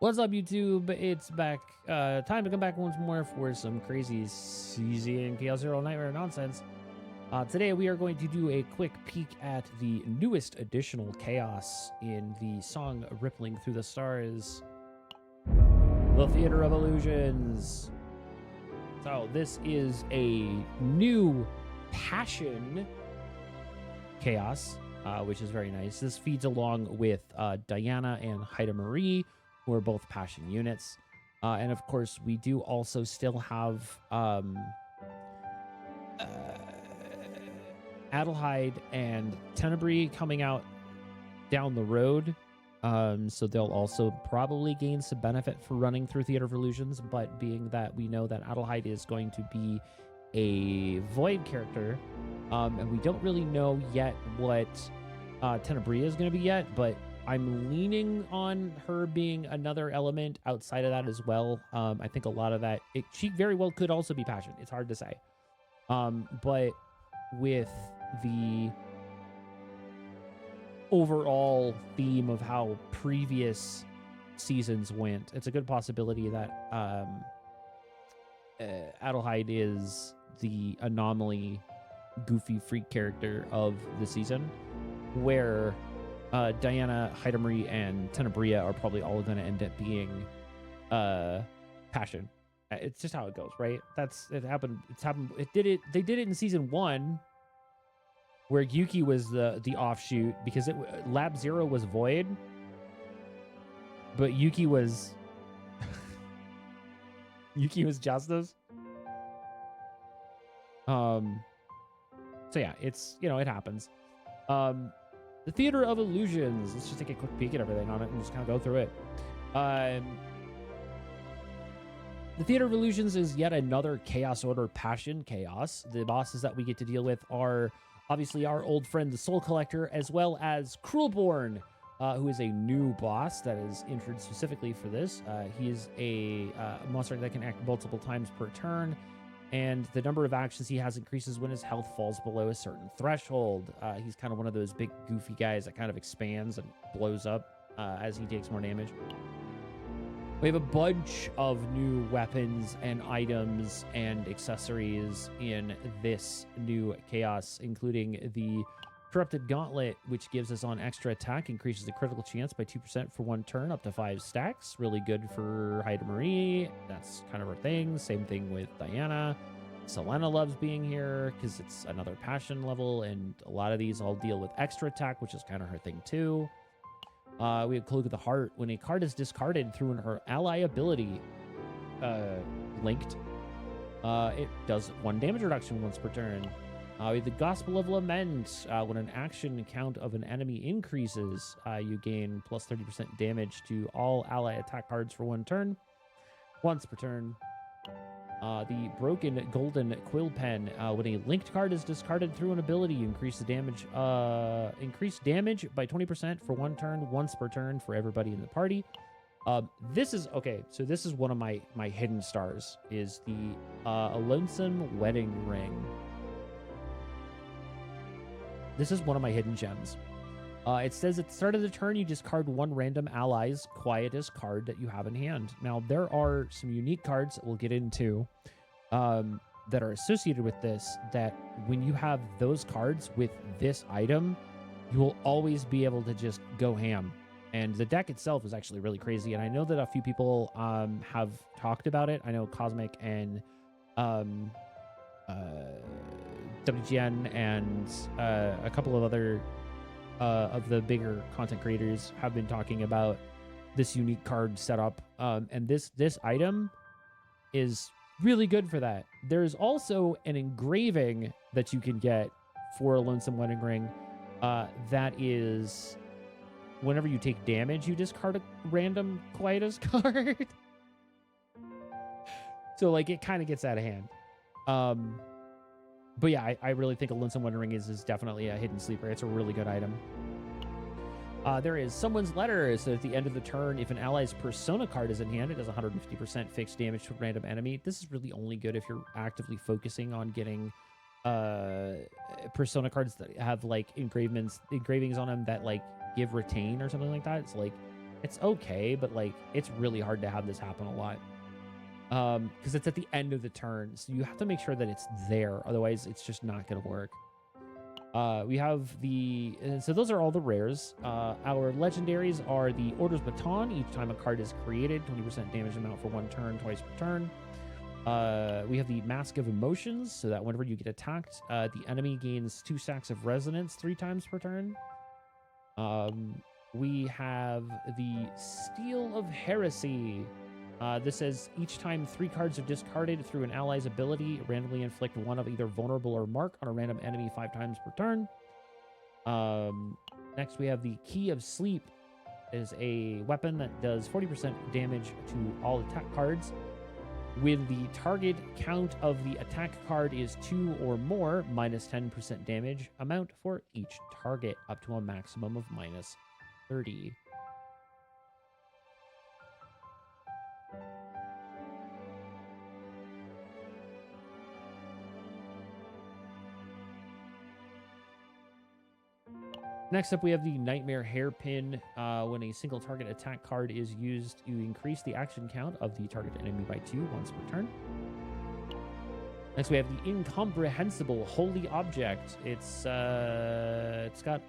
What's up, YouTube? It's back. Time to come back once more for some crazy CZ and Chaos Zero Nightmare nonsense. Today we are going to do a quick peek at the newest additional chaos in the song Rippling Through the Stars, the Theater of Illusions. So this is a new passion chaos, which is very nice. This feeds along with Diana and Haida Marie, who are both passion units. And of course, we do also still have Adelheid and Tenebrae coming out down the road. So they'll also probably gain some benefit for running through Theater of Illusions, but being that we know that Adelheid is going to be a Void character, and we don't really know yet what Tenebrae is going to be yet, but I'm leaning on her being another element outside of that as well. I think a lot of that, she very well could also be passion. It's hard to say. But with the overall theme of how previous seasons went, it's a good possibility that Adelheid is the anomaly, goofy freak character of the season, where Diana, Haida Marie, and Tenebrae are probably all going to end up being passion. It's just how it goes, right? It happened. They did it in season 1, where Yuki was the offshoot, because Lab Zero was Void, but Yuki was Justice. So yeah, it happens. The Theater of Illusions. Let's just take a quick peek at everything on it and just kind of go through it. The Theater of Illusions is yet another Chaos Order Passion chaos. The bosses that we get to deal with are obviously our old friend, the Soul Collector, as well as Cruelborn, who is a new boss that is entered specifically for this. He is a monster that can act multiple times per turn, and the number of actions he has increases when his health falls below a certain threshold. He's kind of one of those big goofy guys that kind of expands and blows up as he takes more damage. We have a bunch of new weapons and items and accessories in this new chaos, including the Corrupted Gauntlet, which gives us on extra attack, increases the critical chance by 2% for 1 turn, up to 5 stacks. Really good for Haida Marie. That's kind of her thing. Same thing with Diana. Selena loves being here because it's another passion level, and a lot of these all deal with extra attack, which is kind of her thing too. We have Cloak of the Heart. When a card is discarded through her ally ability linked, it does 1 damage reduction once per turn. We have the Gospel of Lament. When an action count of an enemy increases, you gain plus 30% damage to all ally attack cards for 1 turn, once per turn. The Broken Golden Quill Pen. When a linked card is discarded through an ability, you increase damage by 20% for 1 turn, once per turn for everybody in the party. This is one of my hidden stars, is the A Lonesome Wedding Ring. This is one of my hidden gems. It says at the start of the turn, you discard 1 random ally's quietest card that you have in hand. Now, there are some unique cards that we'll get into that are associated with this, that when you have those cards with this item, you will always be able to just go ham. And the deck itself is actually really crazy. And I know that a few people have talked about it. I know Cosmic and WGN and a couple of other of the bigger content creators have been talking about this unique card setup, and this item is really good for that. There's also an engraving that you can get for A Lonesome Wedding Ring that is, whenever you take damage, you discard a random quietest card. So like, it kind of gets out of hand. But yeah, I really think A Lonesome Wedding Ring is definitely a hidden sleeper. It's a really good item. There is Someone's Letter. So at the end of the turn, if an ally's Persona card is in hand, it does 150% fixed damage to a random enemy. This is really only good if you're actively focusing on getting Persona cards that have like engravings on them that like give retain or something like that. It's like It's okay, but like it's really hard to have this happen a lot. Because it's at the end of the turn, so you have to make sure that it's there. Otherwise, it's just not going to work. We have so those are all the rares. Our legendaries are the Order's Baton. Each time a card is created, 20% damage amount for 1 turn, twice per turn. We have the Mask of Emotions, so that whenever you get attacked, the enemy gains 2 stacks of resonance 3 times per turn. We have the Steel of Heresy. This says each time 3 cards are discarded through an ally's ability, randomly inflict 1 of either vulnerable or mark on a random enemy 5 times per turn. Next, we have the Key of Sleep. It is a weapon that does 40% damage to all attack cards. When the target count of the attack card is 2 or more, minus 10% damage amount for each target, up to a maximum of minus 30. Next up, we have the Nightmare Hairpin. When a single target attack card is used, you increase the action count of the target enemy by 2 once per turn. Next, we have the Incomprehensible Holy Object. It's got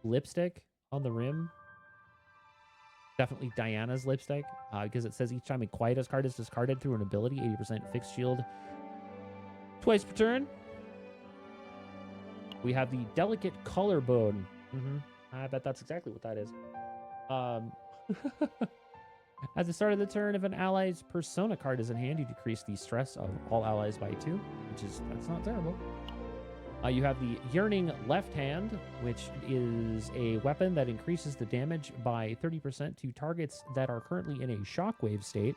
lipstick on the rim. Definitely Diana's lipstick, because it says each time a Quietus card is discarded through an ability, 80% fixed shield twice per turn. We have the Delicate Collarbone. I bet that's exactly what that is. At the start of the turn, if an ally's Persona card is in hand, you decrease the stress of all allies by 2, that's not terrible. You have the Yearning Left Hand, which is a weapon that increases the damage by 30% to targets that are currently in a Shockwave state.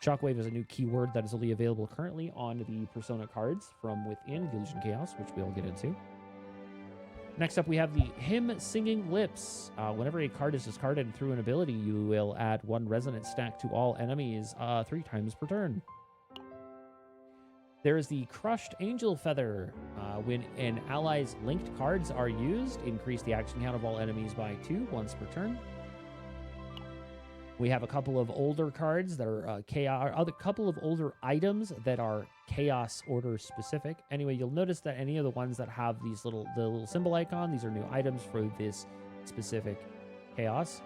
Shockwave is a new keyword that is only available currently on the Persona cards from within the Illusion Chaos, which we'll get into. Next up, we have the Hymn Singing Lips. Whenever a card is discarded through an ability, you will add 1 resonance stack to all enemies 3 times per turn. There is the Crushed Angel Feather. When an ally's linked cards are used, increase the action count of all enemies by 2 once per turn. We have a couple of older cards that are a couple of older items that are Chaos Order specific. Anyway, you'll notice that any of the ones that have the little symbol icon, these are new items for this specific Chaos.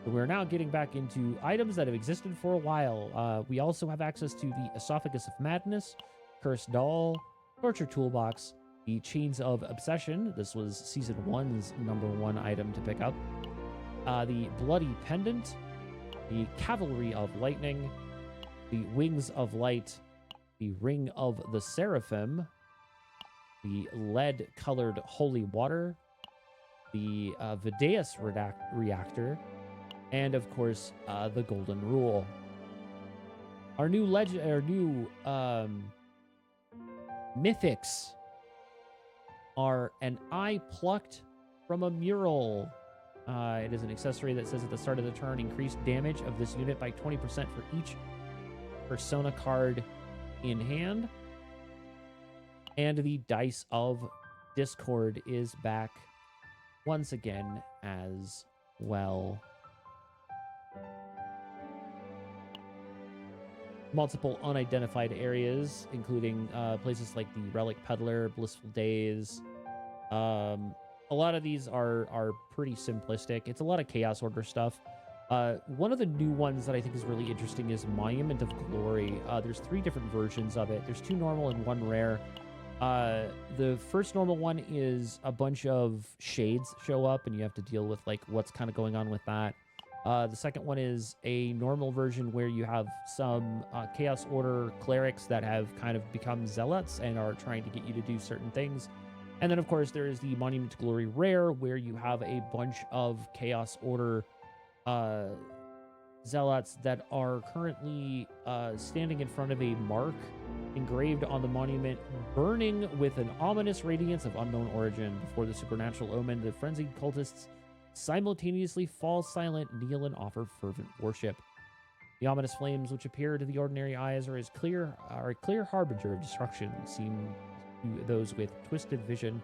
But we're now getting back into items that have existed for a while. We also have access to the Esophagus of Madness, Cursed Doll, Torture Toolbox, the Chains of Obsession. This was Season 1's #1 item to pick up. The Bloody Pendant, the Cavalry of Lightning, the Wings of Light, the Ring of the Seraphim, the Lead-Colored Holy Water, the Videus Reactor, and of course, the Golden Rule. Our new mythics are an eye plucked from a mural. It is an accessory that says at the start of the turn, increase damage of this unit by 20% for each Persona card in hand. And the Dice of Discord is back once again as well. Multiple unidentified areas, including places like the Relic Peddler, Blissful Days. A lot of these are pretty simplistic. It's a lot of Chaos Order stuff. One of the new ones that I think is really interesting is Monument of Glory. There's 3 different versions of it. There's 2 normal and 1 rare. The first normal one is a bunch of shades show up, and you have to deal with like what's kind of going on with that. The second one is a normal version where you have some Chaos Order clerics that have kind of become zealots and are trying to get you to do certain things. And then, of course, there is the Monument to Glory Rare, where you have a bunch of Chaos Order zealots that are currently standing in front of a mark engraved on the monument, burning with an ominous radiance of unknown origin. Before the supernatural omen, the frenzied cultists simultaneously fall silent, kneel, and offer fervent worship. The ominous flames, which appear to the ordinary eyes, are a clear harbinger of destruction, seem to those with twisted vision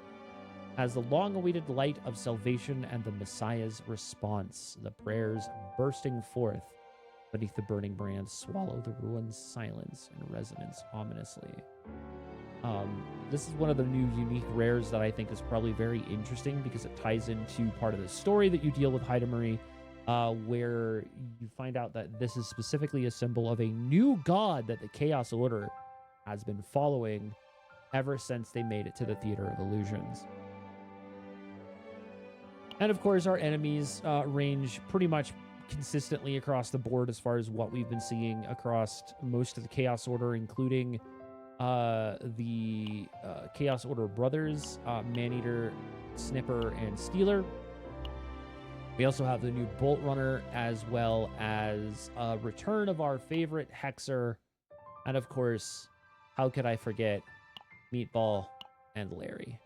as the long-awaited light of salvation and the Messiah's response, the prayers bursting forth beneath the burning brands swallow the ruin's silence and resonance ominously. This is one of the new unique rares that I think is probably very interesting because it ties into part of the story that you deal with Hyde, where you find out that this is specifically a symbol of a new god that the Chaos Order has been following ever since they made it to the Theater of Illusions. And of course, our enemies range pretty much consistently across the board as far as what we've been seeing across most of the Chaos Order, including the Chaos Order brothers, Maneater, Snipper, and Stealer. We also have the new Bolt Runner, as well as a return of our favorite Hexer. And of course, how could I forget Meatball and Larry,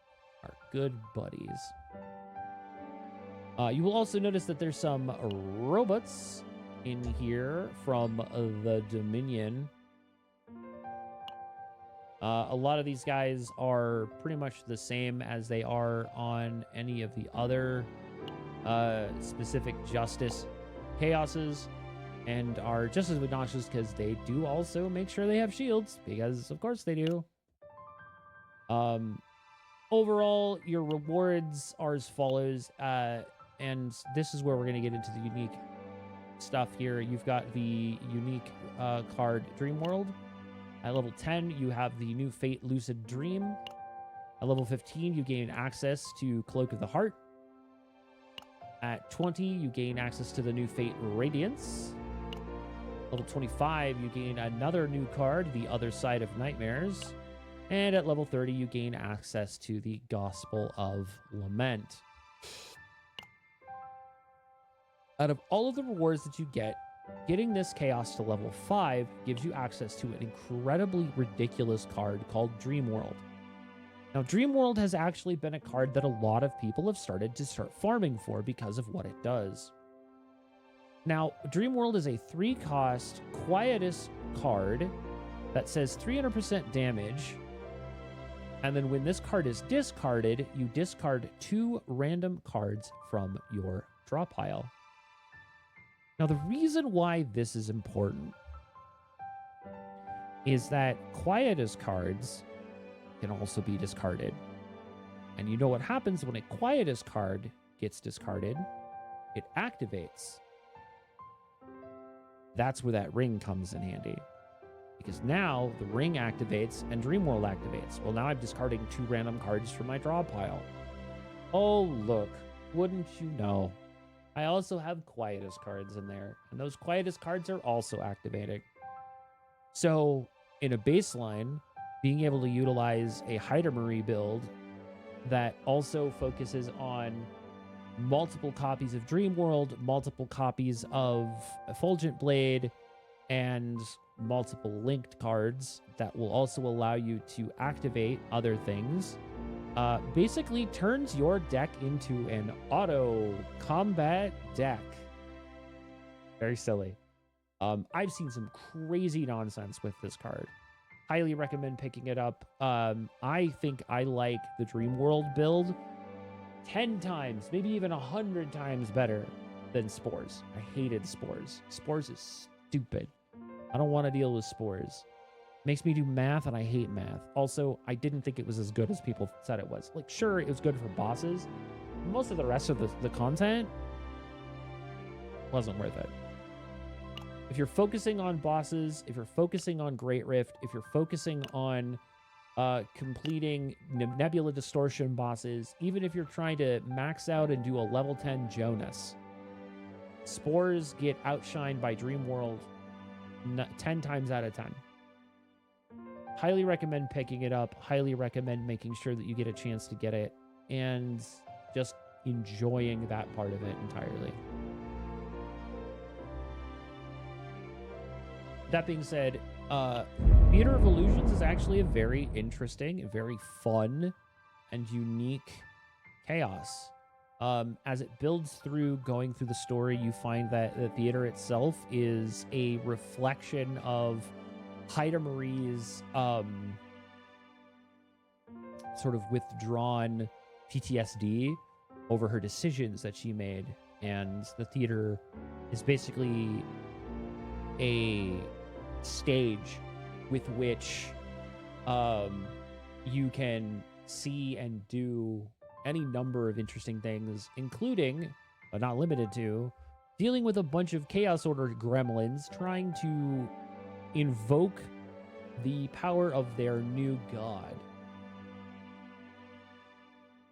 our good buddies. You will also notice that there's some robots in here from the Dominion. A lot of these guys are pretty much the same as they are on any of the other specific Justice Chaoses, and are just as obnoxious because they do also make sure they have shields, because of course they do. Overall, your rewards are as follows, and this is where we're going to get into the unique stuff here. You've got the unique card Dream World. At level 10, you have the new Fate Lucid Dream. At level 15, you gain access to Cloak of the Heart. At 20, you gain access to the new Fate Radiance. Level 25, you gain another new card, the Other Side of Nightmares. And at level 30, you gain access to the Gospel of Lament. Out of all of the rewards that you get, getting this Chaos to level 5 gives you access to an incredibly ridiculous card called Dream World. Now, Dream World has actually been a card that a lot of people have started farming for because of what it does. Now, Dream World is a 3-cost Quietus card that says 300% damage. And then when this card is discarded, you discard 2 random cards from your draw pile. Now, the reason why this is important is that Quietus cards can also be discarded. And you know what happens when a Quietus card gets discarded? It activates. That's where that ring comes in handy. Because now the ring activates and Dream World activates. Well, now I'm discarding 2 random cards from my draw pile. Oh, look. Wouldn't you know? I also have Quietus cards in there. And those Quietus cards are also activating. So, in a baseline, being able to utilize a Hyde build that also focuses on multiple copies of Dream World, multiple copies of Effulgent Blade, and multiple linked cards that will also allow you to activate other things, basically turns your deck into an auto combat deck. Very silly. I've seen some crazy nonsense with this card. Highly recommend picking it up. I think I like the Dream World build 10 times, maybe even 100 times better than Spores. I hated Spores. Spores is stupid. I don't want to deal with Spores. Makes me do math, and I hate math. Also, I didn't think it was as good as people said it was. Like, sure, it was good for bosses. Most of the rest of the content wasn't worth it. If you're focusing on bosses, if you're focusing on Great Rift, if you're focusing on completing Nebula Distortion bosses, even if you're trying to max out and do a level 10 Jonas, Spores get outshined by Dream World 10 times out of 10. Highly recommend picking it up. Highly recommend making sure that you get a chance to get it and just enjoying that part of it entirely. That being said, Theater of Illusions is actually a very interesting, very fun, and unique chaos. As it builds through, going through the story, you find that the theater itself is a reflection of Haida Marie's sort of withdrawn PTSD over her decisions that she made. And the theater is basically a stage with which you can see and do any number of interesting things, including, but not limited to, dealing with a bunch of Chaos Order gremlins trying to invoke the power of their new god.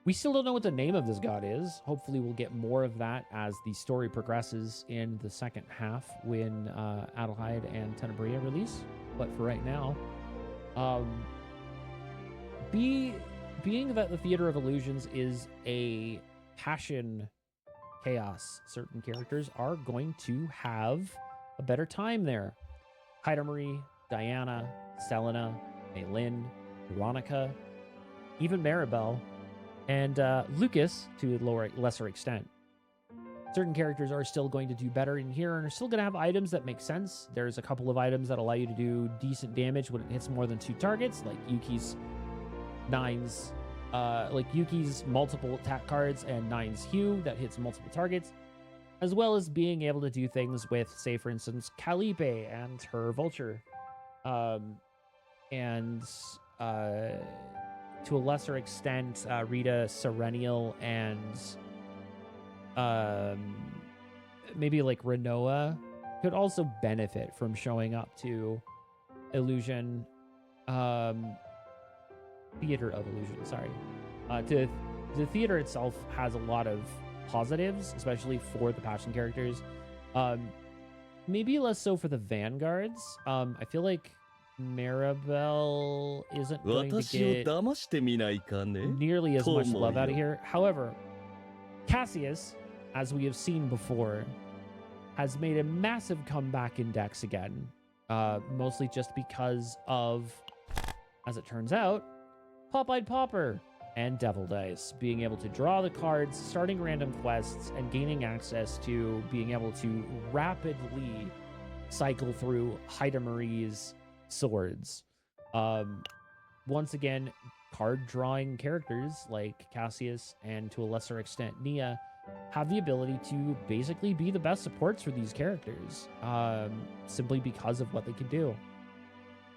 We still don't know what the name of this god is. Hopefully we'll get more of that as the story progresses in the second half when Adelheid and Tenebria release. But for right now, being that the Theater of Illusions is a passion chaos, certain characters are going to have a better time there. Marie, Diana, Selena, Maylin, Veronica, even Maribel, and Lucas to a lesser extent. Certain characters are still going to do better in here and are still going to have items that make sense. There's a couple of items that allow you to do decent damage when it hits more than 2 targets, like Yuki's multiple attack cards and 9's Hue that hits multiple targets, as well as being able to do things with, say, for instance, Calipe and her Vulture. To a lesser extent, Rita Serenial and maybe like Renoa could also benefit from showing up to Illusion, Theater of Illusion, sorry. The theater itself has a lot of positives, especially for the passion characters. Maybe less so for the vanguards. I feel like Maribel isn't going to get nearly as much love out of here. However, Cassius, as we have seen before, has made a massive comeback in decks again. Mostly just because of, as it turns out, Pop-Eyed Popper and Devil Dice. Being able to draw the cards, starting random quests, and gaining access to being able to rapidly cycle through Haida Marie's swords. Once again, card drawing characters like Cassius and to a lesser extent Nia have the ability to basically be the best supports for these characters, simply because of what they can do.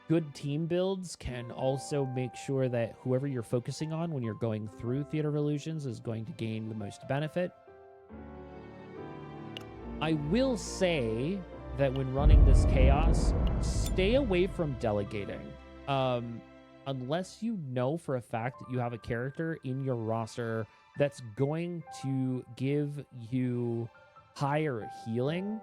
Good team builds can also make sure that whoever you're focusing on when you're going through Theater of Illusions is going to gain the most benefit. I will say that when running this chaos, stay away from delegating. Unless you know for a fact that you have a character in your roster that's going to give you higher healing,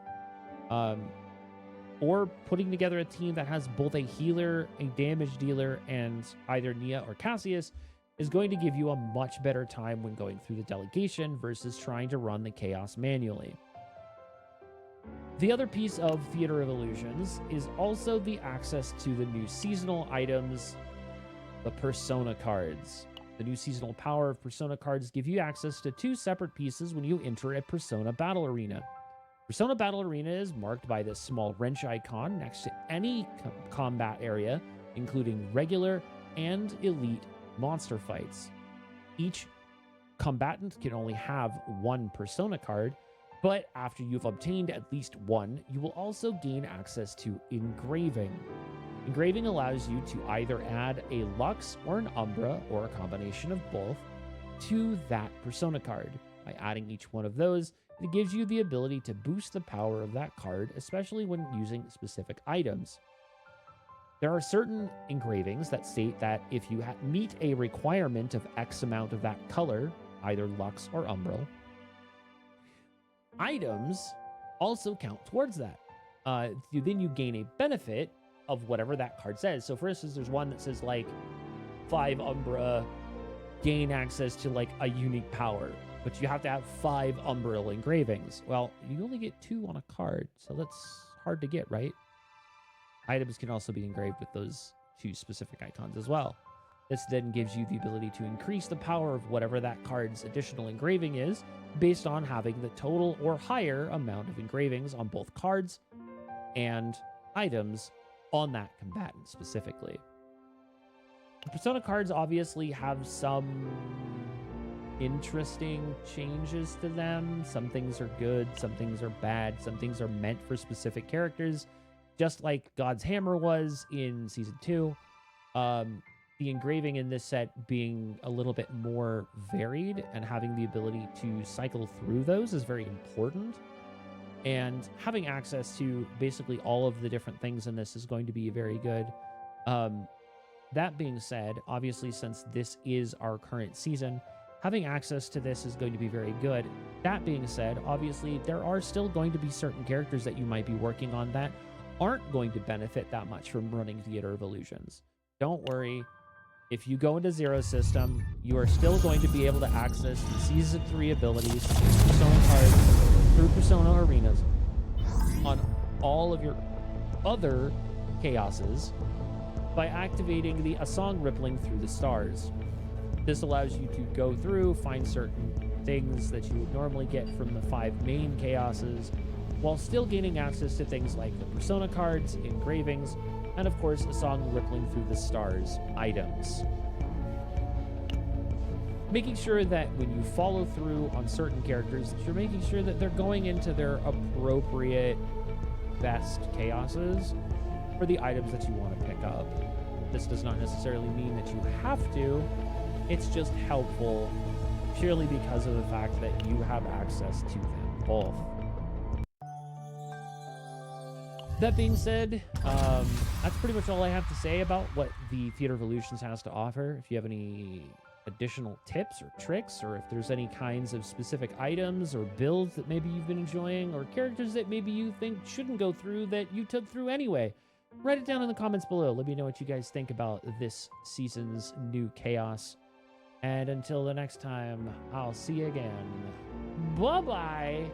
or putting together a team that has both a healer, a damage dealer, and either Nia or Cassius is going to give you a much better time when going through the delegation versus trying to run the chaos manually. The other piece of Theater of Illusions is also the access to the new seasonal items, the Persona cards. The new seasonal power of Persona cards give you access to 2 separate pieces when you enter a Persona Battle Arena. Persona Battle Arena is marked by this small wrench icon next to any combat area, including regular and elite monster fights. Each combatant can only have 1 Persona card, but after you've obtained at least 1, you will also gain access to engraving. Engraving allows you to either add a Lux or an Umbra, or a combination of both, to that Persona card. By adding each one of those, it gives you the ability to boost the power of that card, especially when using specific items. There are certain engravings that state that if you meet a requirement of X amount of that color, either Lux or Umbral, items also count towards that. Then you gain a benefit of whatever that card says. So for instance, there's one that says like 5 Umbra gain access to like a unique power, but you have to have 5 Umbral engravings. Well, you only get 2 on a card, so that's hard to get, right? Items can also be engraved with those 2 specific icons as well. This then gives you the ability to increase the power of whatever that card's additional engraving is based on having the total or higher amount of engravings on both cards and items on that combatant specifically. The Persona cards obviously have some interesting changes to them. Some things are good, some things are bad, some things are meant for specific characters, just like God's Hammer was in Season 2. The engraving in this set being a little bit more varied and having the ability to cycle through those is very important. And having access to basically all of the different things in this is going to be very good. That being said, obviously, since this is our current season, having access to this is going to be very good. That being said, obviously, there are still going to be certain characters that you might be working on that aren't going to benefit that much from running Theater of Illusions. Don't worry. If you go into Zero System, you are still going to be able to access the Season 3 abilities, Persona cards, through Persona Arenas on all of your other chaoses by activating the A Song Rippling Through the Stars. This allows you to go through, find certain things that you would normally get from the 5 main chaoses, while still gaining access to things like the Persona cards, engravings, and of course, A Song Rippling Through the Stars items. Making sure that when you follow through on certain characters, you're making sure that they're going into their appropriate best chaoses for the items that you want to pick up. This does not necessarily mean that you have to, it's just helpful purely because of the fact that you have access to them both. That being said, that's pretty much all I have to say about what the Theater of Illusions has to offer. If you have any additional tips or tricks, or if there's any kinds of specific items or builds that maybe you've been enjoying, or characters that maybe you think shouldn't go through that you took through anyway, write it down in the comments below. Let me know what you guys think about this season's new chaos. And until the next time, I'll see you again. Bye-bye!